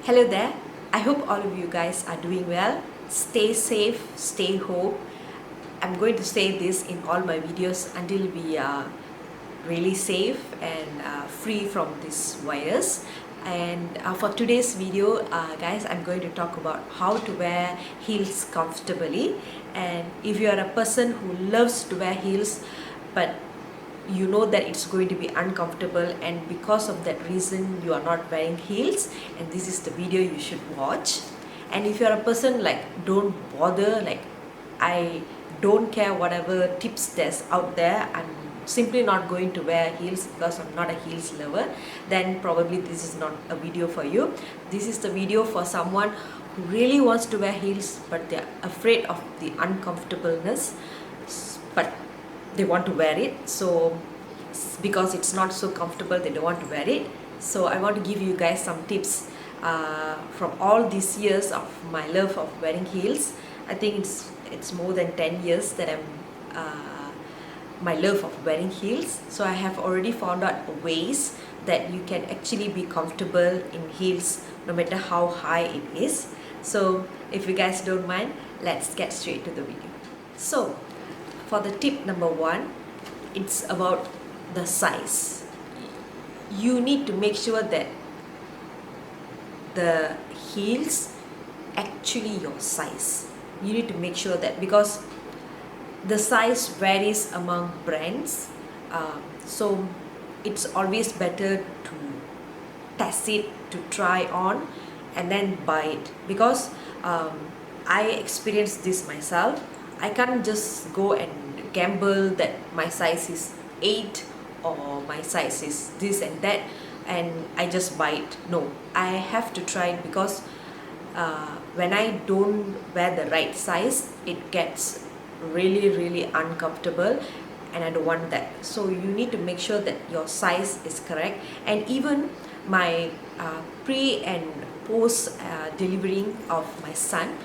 Hello there. I hope all of you guys are doing well. Stay safe, stay home. I'm going to say this in all my videos until we are really safe and free from this virus. And for today's video, guys, I'm going to talk about how to wear heels comfortably. And if you are a person who loves to wear heels, but you know that it's going to be uncomfortable, and because of that reason you are not wearing heels, and this is the video you should watch. And if you're a person like don't bother, like I don't care whatever tips there's out there, I'm simply not going to wear heels because I'm not a heels lover, then probably this is not a video for you. This is the video for someone who really wants to wear heels but they're afraid of the uncomfortableness, but they want to wear it. So because it's not so comfortable, they don't want to wear it. So I want to give you guys some tips from all these years of my love of wearing heels. I think it's more than 10 years that I'm my love of wearing heels. So I have already found out ways that you can actually be comfortable in heels no matter how high it is. So if you guys don't mind, let's get straight to the video. So for the tip number one, it's about the size. You need to make sure that the heels actually your size. You need to make sure that, because the size varies among brands, so it's always better to test it, to try on and then buy it, because I experienced this myself. I can't just go and gamble that my size is 8 or my size is this and that and I just buy it. No, I have to try it, because when I don't wear the right size, it gets really uncomfortable, and I don't want that. So you need to make sure that your size is correct. And even my pre and post delivering of my son,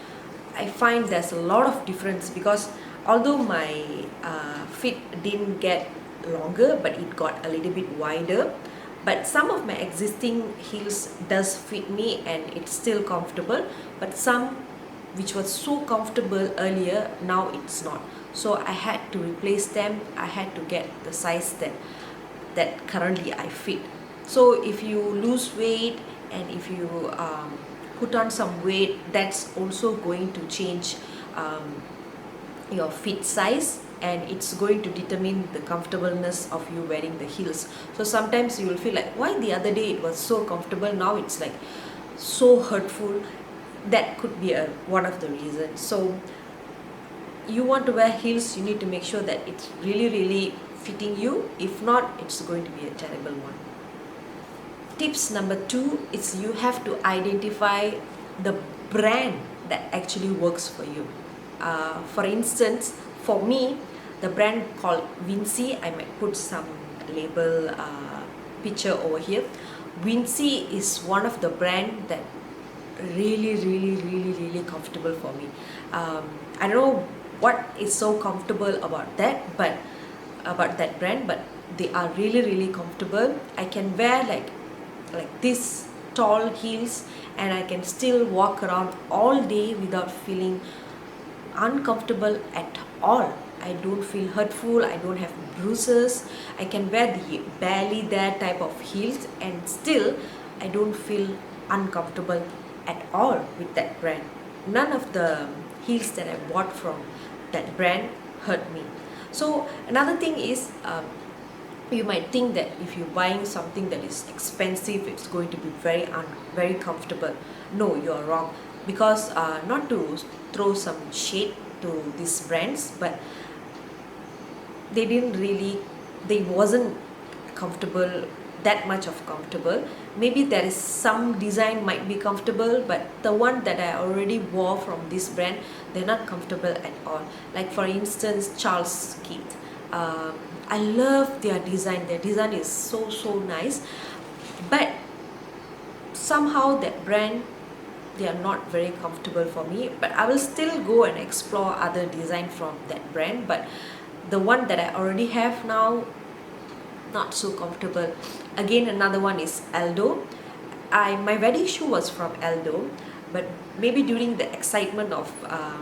I find there's a lot of difference, because although my feet didn't get longer, but it got a little bit wider, but some of my existing heels does fit me and it's still comfortable, but some which was so comfortable earlier, now it's not. So I had to replace them. I had to get the size that currently I fit. So if you lose weight and if you put on some weight, that's also going to change your feet size, and it's going to determine the comfortableness of you wearing the heels. So sometimes you will feel like, why the other day it was so comfortable, now it's like so hurtful. That could be one of the reasons. So you want to wear heels, you need to make sure that it's really fitting you. If not, it's going to be a terrible one. Tips number two is you have to identify the brand that actually works for you. For instance, for me, the brand called Vincy, I might put some label picture over here. Vincy is one of the brand that really comfortable for me. I don't know what is so comfortable about that, but about that brand, but they are really comfortable. I can wear like this tall heels and I can still walk around all day without feeling uncomfortable at all. I don't feel hurtful, I don't have bruises. I can wear the barely there type of heels and still I don't feel uncomfortable at all with that brand. None of the heels that I bought from that brand hurt me. So another thing is, you might think that if you're buying something that is expensive, it's going to be very comfortable. No, you're wrong, because not to throw some shade to these brands, but they wasn't comfortable, that much of comfortable. Maybe there is some design might be comfortable, but the one that I already wore from this brand, they're not comfortable at all. Like for instance, Charles Keith, I love their design. Their design is so nice, but somehow that brand, they are not very comfortable for me. But I will still go and explore other design from that brand, but the one that I already have now, not so comfortable. Again, another one is Aldo. my wedding shoe was from Aldo, but maybe during the excitement of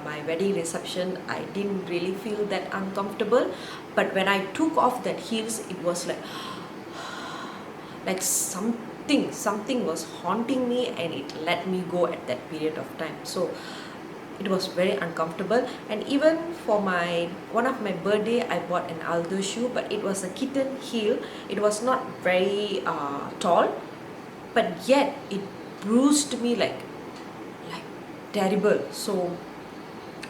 my wedding reception, I didn't really feel that uncomfortable. But when I took off that heels, it was like something was haunting me, and it let me go at that period of time. So it was very uncomfortable. And even for my one of my birthday, I bought an Aldo shoe, but it was a kitten heel. It was not very tall, but yet it bruised me like terrible. So,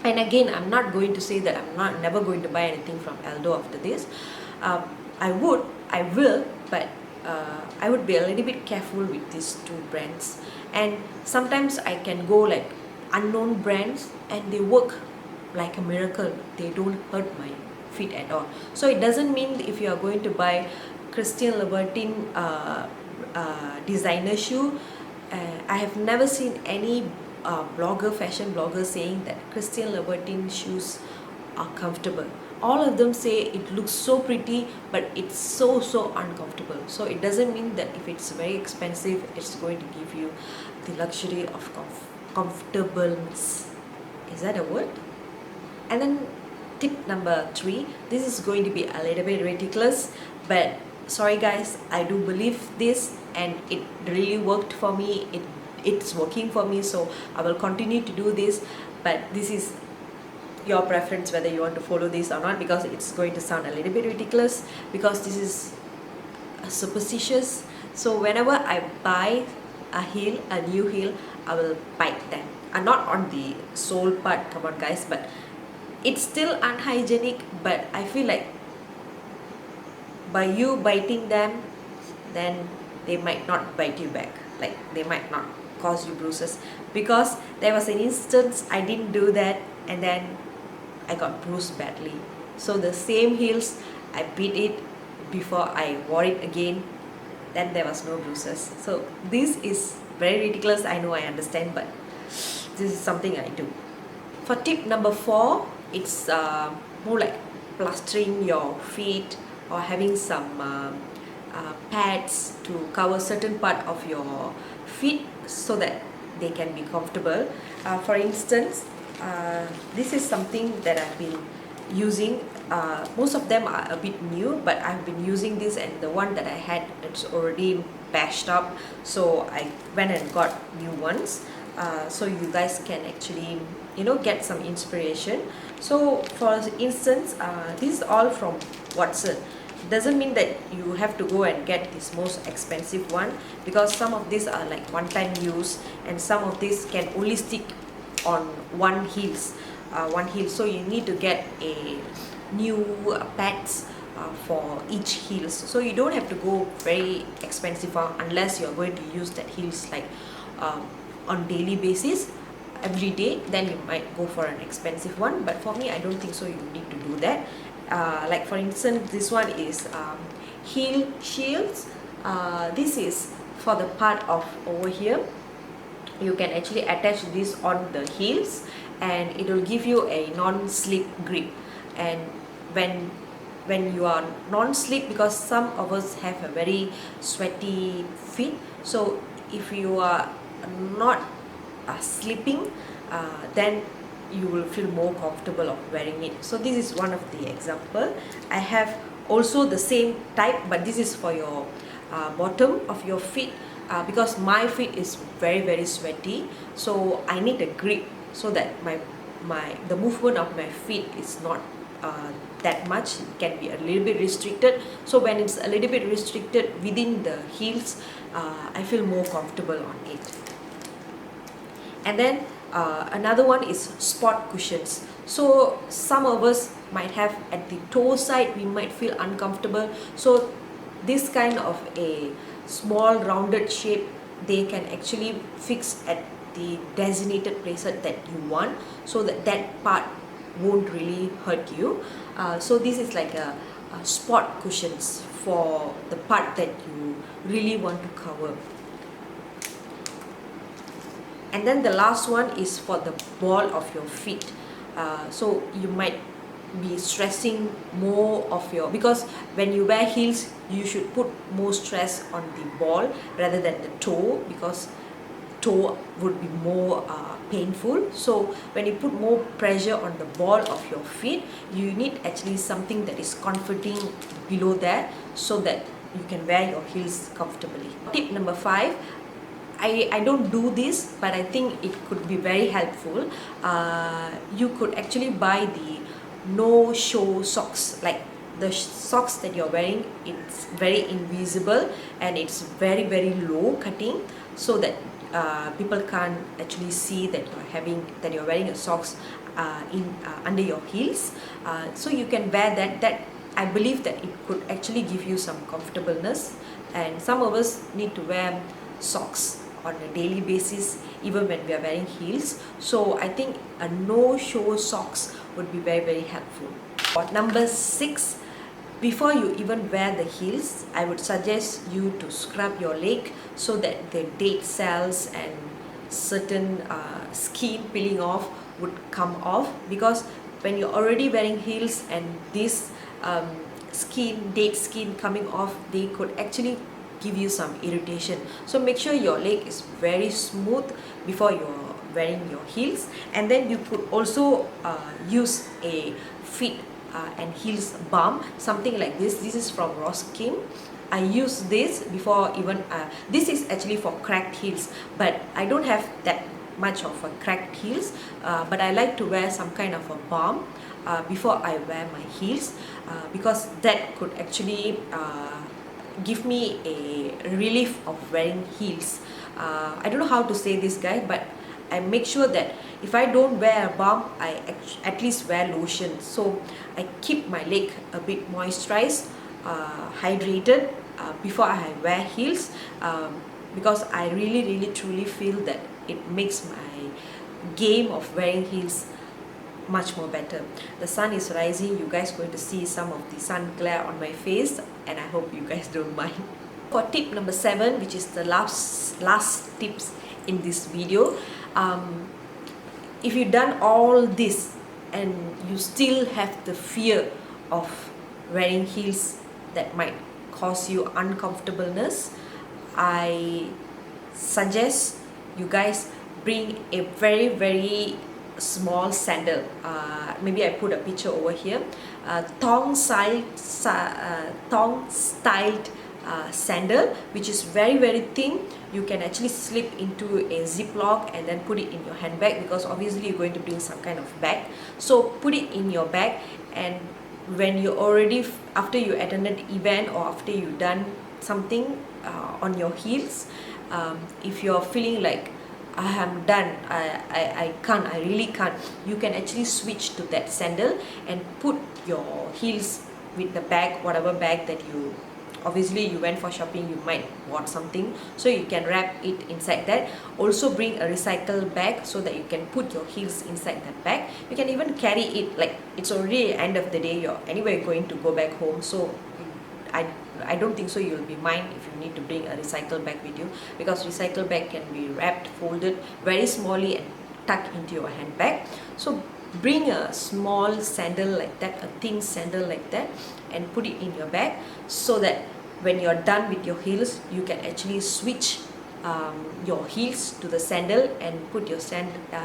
and again, I'm not going to say that I'm not never going to buy anything from Aldo after this. um, I will, but I would be a little bit careful with these two brands. And sometimes I can go like unknown brands, and they work like a miracle. They don't hurt my feet at all. So it doesn't mean if you are going to buy Christian Louboutin designer shoe. I have never seen any fashion blogger saying that Christian Louboutin shoes are comfortable. All of them say it looks so pretty, but it's so uncomfortable. So it doesn't mean that if it's very expensive, it's going to give you the luxury of comfortableness. Is that a word? And then tip number 3, this is going to be a little bit ridiculous, but sorry guys, I do believe this, and it really worked for me. It's working for me, so I will continue to do this. But this is your preference whether you want to follow this or not, because it's going to sound a little bit ridiculous, because this is superstitious. So whenever I buy a new heel, I will bite them, and not on the sole part, come on guys, but it's still unhygienic. But I feel like by you biting them, then they might not bite you back, like they might not cause you bruises. Because there was an instance I didn't do that, and then I got bruised badly. So the same heels, I beat it before I wore it again, then there was no bruises. So this is very ridiculous, I know, I understand, but this is something I do. For tip number 4, it's more like plastering your feet, or having some pads to cover certain part of your feet so that they can be comfortable. For instance, this is something that I've been using. Most of them are a bit new, but I've been using this, and the one that I had, it's already bashed up, so I went and got new ones. So you guys can actually get some inspiration. So for instance, this is all from Watson. Doesn't mean that you have to go and get this most expensive one, because some of these are like one-time use, and some of these can only stick on one heel. So you need to get a new pads for each heels. So you don't have to go very expensive one, unless you're going to use that heels like on daily basis every day, then you might go for an expensive one. But for me, I don't think so you need to do that. Like for instance, this one is heel shields. This is for the part of over here. You can actually attach this on the heels, and it will give you a non-slip grip. And when you are non-slip, because some of us have a very sweaty feet, so if you are not slipping, then you will feel more comfortable of wearing it. So this is one of the example. I have also the same type, but this is for your bottom of your feet, because my feet is very sweaty, so I need a grip so that the movement of my feet is not that much. It can be a little bit restricted. So when it's a little bit restricted within the heels, I feel more comfortable on it. And then another one is sport cushions. So some of us might have at the toe side, we might feel uncomfortable. So this kind of a small rounded shape, they can actually fix at the designated places that you want, so that part won't really hurt you. So this is like a sport cushions for the part that you really want to cover. And then the last one is for the ball of your feet. So you might be stressing more of your, because when you wear heels you should put more stress on the ball rather than the toe, because toe would be more painful. So when you put more pressure on the ball of your feet, you need actually something that is comforting below that, so that you can wear your heels comfortably. Tip number 5, I don't do this, but I think it could be very helpful. You could actually buy the no-show socks, like the socks that you're wearing, it's very invisible and it's very low cutting, so that people can't actually see that you're wearing your socks under your heels. So you can wear that. I believe that it could actually give you some comfortableness, and some of us need to wear socks on a daily basis even when we are wearing heels. So I think a no-show socks would be very helpful. Number 6, before you even wear the heels, I would suggest you to scrub your leg so that the dead cells and certain skin peeling off would come off, because when you're already wearing heels and this dead skin coming off, they could actually give you some irritation. So make sure your leg is very smooth before you're wearing your heels. And then you could also use a feet and heels balm, something like this. This is from Ross Kim. I use this before even this is actually for cracked heels, but I don't have that much of a cracked heels, but I like to wear some kind of a balm before I wear my heels, because that could actually give me a relief of wearing heels. I don't know how to say this, guys, but I make sure that if I don't wear a balm, I at least wear lotion, so I keep my leg a bit moisturized, hydrated before I wear heels, because I really truly feel that it makes my game of wearing heels much more better. The sun is rising, you guys going to see some of the sun glare on my face, and I hope you guys don't mind. For tip number 7, which is the last tips in this video, if you've done all this and you still have the fear of wearing heels that might cause you uncomfortableness, I suggest you guys bring a very small sandal. Maybe I put a picture over here. Thong styled sandal, which is very thin. You can actually slip into a ziplock and then put it in your handbag, because obviously you're going to bring some kind of bag. So put it in your bag, and when you already after you attended an event or after you've done something on your heels, if you're feeling like I am done, I really can't, you can actually switch to that sandal and put your heels with the bag, whatever bag that you, obviously you went for shopping, you might want something, so you can wrap it inside that. Also bring a recycle bag so that you can put your heels inside that bag. You can even carry it, like it's already end of the day, you're anyway going to go back home, so I don't think so you'll be mind if you need to bring a recycle bag with you, because recycle bag can be wrapped, folded very smallly and tucked into your handbag. So bring a small sandal like that, a thin sandal like that, and put it in your bag, so that when you're done with your heels, you can actually switch your heels to the sandal and put your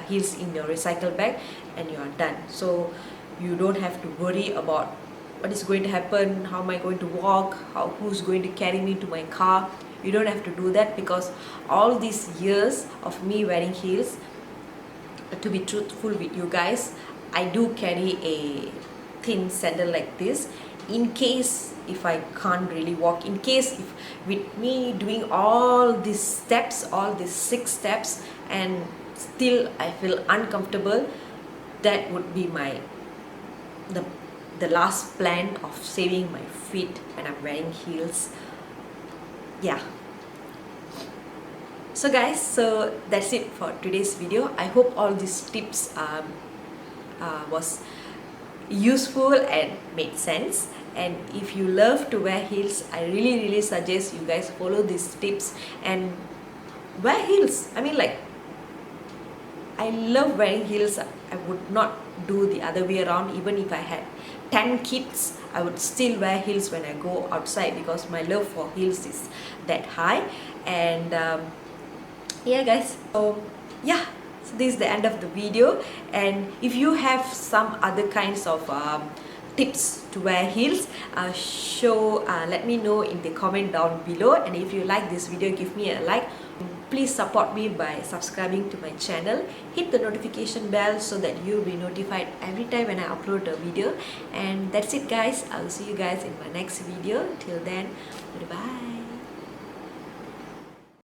heels in your recycle bag, and you are done. So you don't have to worry about what is going to happen, how am I going to walk, who's going to carry me to my car. You don't have to do that, because all these years of me wearing heels, to be truthful with you guys, I do carry a thin sandal like this, in case if I can't really walk, in case if with me doing all these steps, all these 6 steps, and still I feel uncomfortable, that would be the last plan of saving my feet when I'm wearing heels. Yeah. So guys, so that's it for today's video. I hope all these tips was useful and made sense. And if you love to wear heels, I really suggest you guys follow these tips and wear heels. I mean, like, I love wearing heels. I would not do the other way around. Even if I had 10 kids, I would still wear heels when I go outside, because my love for heels is that high. And yeah guys, so yeah, so this is the end of the video. And if you have some other kinds of tips to wear heels, let me know in the comment down below. And if you like this video, give me a like. Please support me by subscribing to my channel. Hit the notification bell so that you'll be notified every time when I upload a video. And that's it guys. I'll see you guys in my next video. Till then, goodbye.